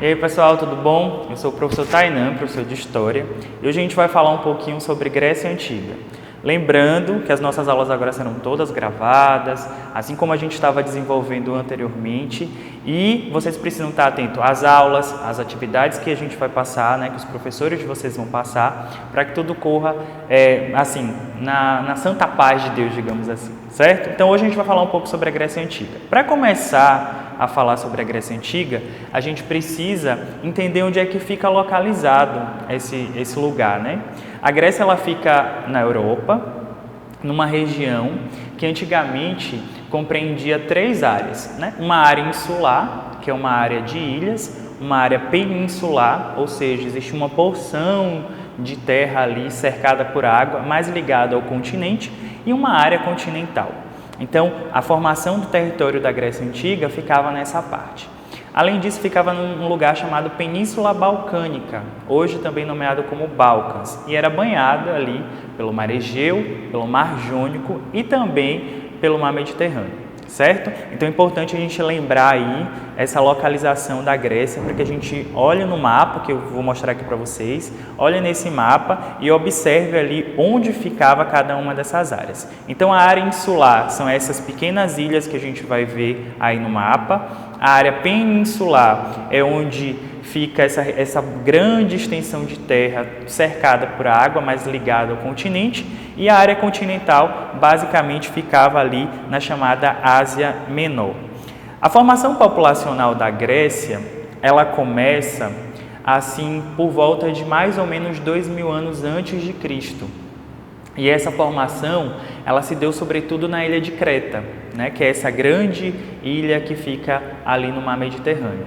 E aí pessoal, tudo bom? Eu sou o professor Tainan, professor de História, e hoje a gente vai falar um pouquinho sobre Grécia Antiga. Lembrando que as nossas aulas agora serão todas gravadas, assim como a gente estava desenvolvendo anteriormente, e vocês precisam estar atentos às aulas, às atividades que a gente vai passar, que os professores de vocês vão passar, para que tudo corra na santa paz de Deus, digamos assim, certo? Então hoje a gente vai falar um pouco sobre a Grécia Antiga. Para começar a falar sobre a Grécia Antiga, a gente precisa entender onde é que fica localizado esse lugar, A Grécia ela fica na Europa, numa região que antigamente compreendia 3 áreas, Uma área insular, que é uma área de ilhas, uma área peninsular, ou seja, existe uma porção de terra ali cercada por água, mais ligada ao continente, e uma área continental. Então, a formação do território da Grécia Antiga ficava nessa parte. Além disso, ficava num lugar chamado Península Balcânica, hoje também nomeado como Balcãs, e era banhado ali pelo Mar Egeu, pelo Mar Jônico e também pelo Mar Mediterrâneo, certo? Então é importante a gente lembrar aí essa localização da Grécia para que a gente olhe no mapa, que eu vou mostrar aqui para vocês, olhe nesse mapa e observe ali onde ficava cada uma dessas áreas. Então a área insular são essas pequenas ilhas que a gente vai ver aí no mapa. A área peninsular é onde fica essa grande extensão de terra cercada por água, mas ligada ao continente, e a área continental basicamente ficava ali na chamada Ásia Menor. A formação populacional da Grécia, ela começa assim por volta de mais ou menos 2000 anos antes de Cristo. E essa formação, ela se deu sobretudo na ilha de Creta, que é essa grande ilha que fica ali no mar Mediterrâneo.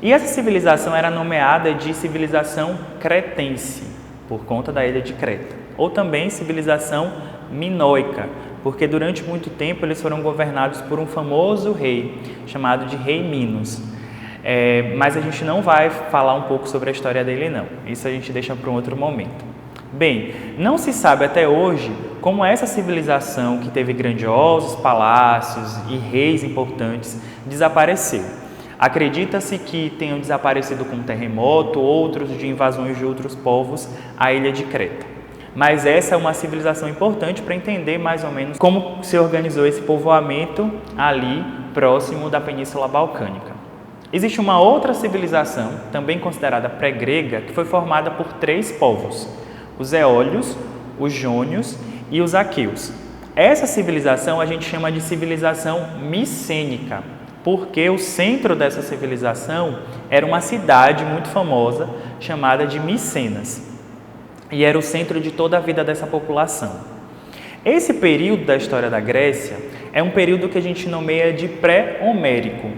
E essa civilização era nomeada de civilização cretense, por conta da ilha de Creta, ou também civilização minoica, porque durante muito tempo eles foram governados por um famoso rei, chamado de Rei Minos. Mas a gente não vai falar um pouco sobre a história dele não, isso a gente deixa para um outro momento. Bem, não se sabe até hoje como essa civilização, que teve grandiosos palácios e reis importantes, desapareceu. Acredita-se que tenham desaparecido com um terremoto, outros de invasões de outros povos à ilha de Creta. Mas essa é uma civilização importante para entender mais ou menos como se organizou esse povoamento ali próximo da Península Balcânica. Existe uma outra civilização, também considerada pré-grega, que foi formada por 3 povos: os eólios, os jônios e os aqueus. Essa civilização a gente chama de civilização micênica, porque o centro dessa civilização era uma cidade muito famosa chamada de Micenas, e era o centro de toda a vida dessa população. Esse período da história da Grécia é um período que a gente nomeia de pré-homérico,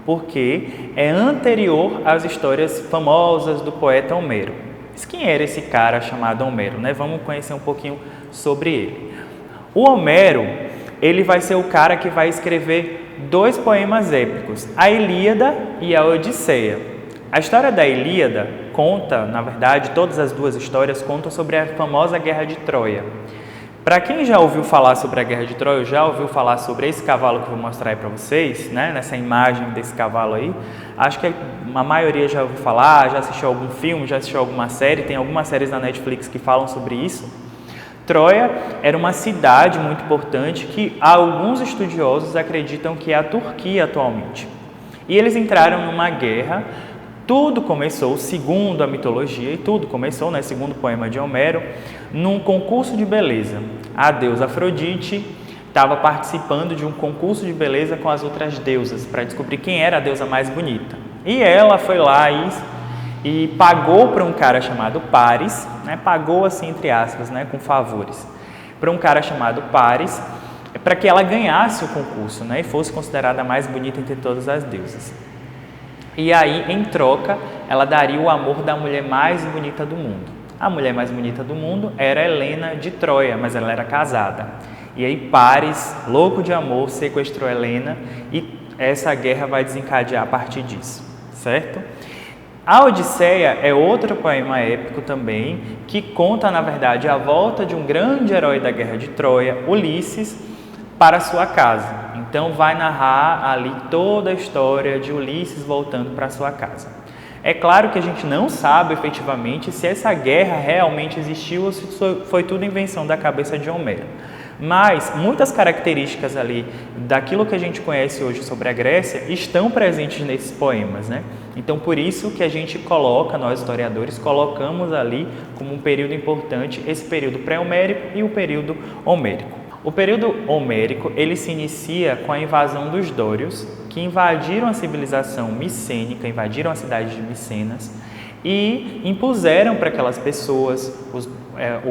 porque é anterior às histórias famosas do poeta Homero. Mas quem era esse cara chamado Homero? Vamos conhecer um pouquinho sobre ele. O Homero, ele vai ser o cara que vai escrever 2 poemas épicos, a Ilíada e a Odisseia. A história da Ilíada conta, na verdade, todas as 2 histórias contam sobre a famosa Guerra de Troia. Para quem já ouviu falar sobre a Guerra de Troia, já ouviu falar sobre esse cavalo que eu vou mostrar aí para vocês, nessa imagem desse cavalo aí, acho que a maioria já ouviu falar, já assistiu algum filme, já assistiu alguma série, tem algumas séries na Netflix que falam sobre isso. Troia era uma cidade muito importante que alguns estudiosos acreditam que é a Turquia atualmente. E eles entraram numa guerra. Tudo começou, segundo a mitologia, e tudo começou, segundo o poema de Homero, num concurso de beleza. A deusa Afrodite estava participando de um concurso de beleza com as outras deusas, para descobrir quem era a deusa mais bonita. E ela foi lá e pagou para um cara chamado Paris, pagou assim entre aspas, com favores, para um cara chamado Paris, para que ela ganhasse o concurso, e fosse considerada a mais bonita entre todas as deusas. E aí, em troca, ela daria o amor da mulher mais bonita do mundo. A mulher mais bonita do mundo era Helena de Troia, mas ela era casada. E aí Paris, louco de amor, sequestrou Helena e essa guerra vai desencadear a partir disso, certo? A Odisseia é outro poema épico também, que conta, na verdade, a volta de um grande herói da Guerra de Troia, Ulisses, para sua casa. Então vai narrar ali toda a história de Ulisses voltando para sua casa. É claro que a gente não sabe efetivamente se essa guerra realmente existiu ou se foi tudo invenção da cabeça de Homero. Mas muitas características ali daquilo que a gente conhece hoje sobre a Grécia estão presentes nesses poemas, né? Então, por isso que a gente coloca, nós historiadores, colocamos ali como um período importante esse período pré-homérico e o período homérico. O período homérico, ele se inicia com a invasão dos dórios, que invadiram a civilização micênica, invadiram a cidade de Micenas e impuseram para aquelas pessoas,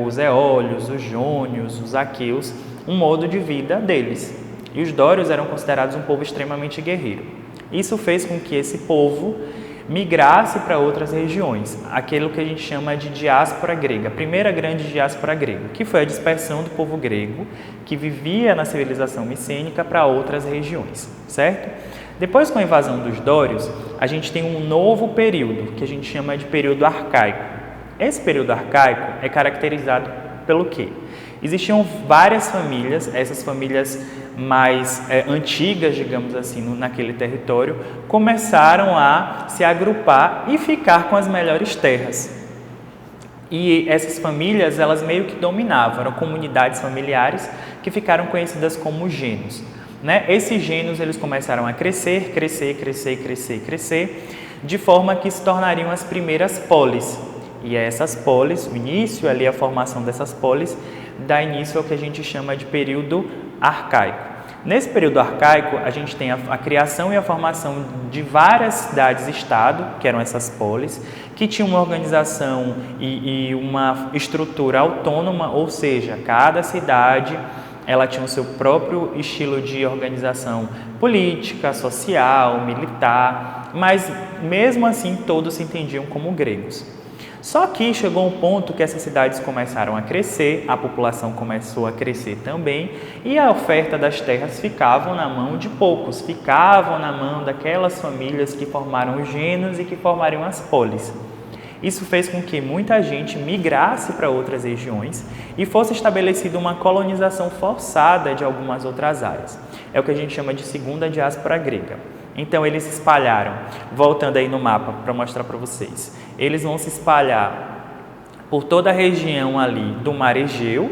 os eólios, os jônios, os aqueus, um modo de vida deles. E os dórios eram considerados um povo extremamente guerreiro. Isso fez com que esse povo migrasse para outras regiões, aquilo que a gente chama de diáspora grega, a primeira grande diáspora grega, que foi a dispersão do povo grego que vivia na civilização micênica para outras regiões, certo? Depois, com a invasão dos dórios, a gente tem um novo período, que a gente chama de período arcaico. Esse período arcaico é caracterizado pelo quê? Existiam várias famílias, essas famílias mais antigas, digamos assim, naquele território, começaram a se agrupar e ficar com as melhores terras. E essas famílias, elas meio que dominavam, eram comunidades familiares que ficaram conhecidas como gênios. Né? Esses gênios, eles começaram a crescer, de forma que se tornariam as primeiras polis. E essas polis, o início ali, a formação dessas polis, dá início ao que a gente chama de período arcaico. Nesse período arcaico, a gente tem a criação e a formação de várias cidades-estado, que eram essas polis, que tinham uma organização e uma estrutura autônoma, ou seja, cada cidade ela tinha o seu próprio estilo de organização política, social, militar, mas mesmo assim todos se entendiam como gregos. Só que chegou um ponto que essas cidades começaram a crescer, a população começou a crescer também e a oferta das terras ficavam na mão de poucos, ficavam na mão daquelas famílias que formaram os gênios e que formariam as polis. Isso fez com que muita gente migrasse para outras regiões e fosse estabelecida uma colonização forçada de algumas outras áreas. É o que a gente chama de segunda diáspora grega. Então, eles se espalharam, voltando aí no mapa para mostrar para vocês, eles vão se espalhar por toda a região ali do Mar Egeu.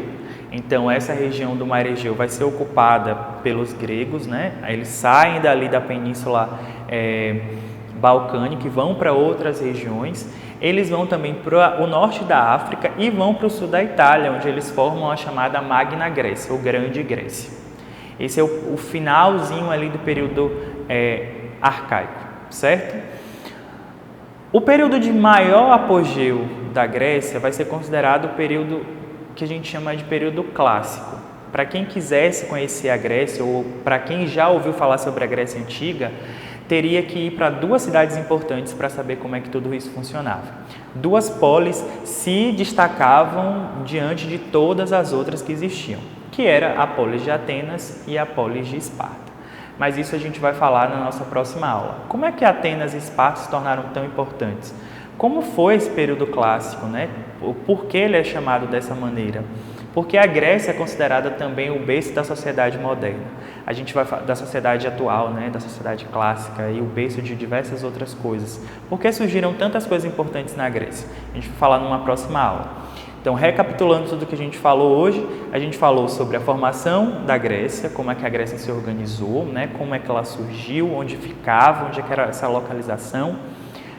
Então, essa região do Mar Egeu vai ser ocupada pelos gregos, né? Eles saem dali da Península Balcânica e vão para outras regiões. Eles vão também para o norte da África e vão para o sul da Itália, onde eles formam a chamada Magna Grécia, ou Grande Grécia. Esse é o finalzinho ali do período arcaico, certo? O período de maior apogeu da Grécia vai ser considerado o período que a gente chama de período clássico. Para quem quisesse conhecer a Grécia, ou para quem já ouviu falar sobre a Grécia Antiga, teria que ir para duas cidades importantes para saber como é que tudo isso funcionava. Duas polis se destacavam diante de todas as outras que existiam, que era a polis de Atenas e a polis de Esparta. Mas isso a gente vai falar na nossa próxima aula. Como é que Atenas e Esparta se tornaram tão importantes? Como foi esse período clássico, né? Por que ele é chamado dessa maneira? Porque a Grécia é considerada também o berço da sociedade moderna. A gente vai falar da sociedade atual, né? Da sociedade clássica e o berço de diversas outras coisas. Por que surgiram tantas coisas importantes na Grécia? A gente vai falar numa próxima aula. Então, recapitulando tudo que a gente falou hoje, a gente falou sobre a formação da Grécia, como é que a Grécia se organizou, né? Como é que ela surgiu, onde ficava, onde é que era essa localização.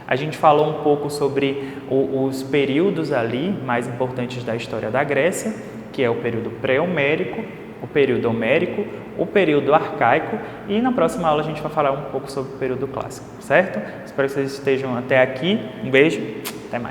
A gente falou um pouco sobre os períodos ali mais importantes da história da Grécia, que é o período pré-homérico, o período homérico, o período arcaico e na próxima aula a gente vai falar um pouco sobre o período clássico, certo? Espero que vocês estejam até aqui. Um beijo, até mais.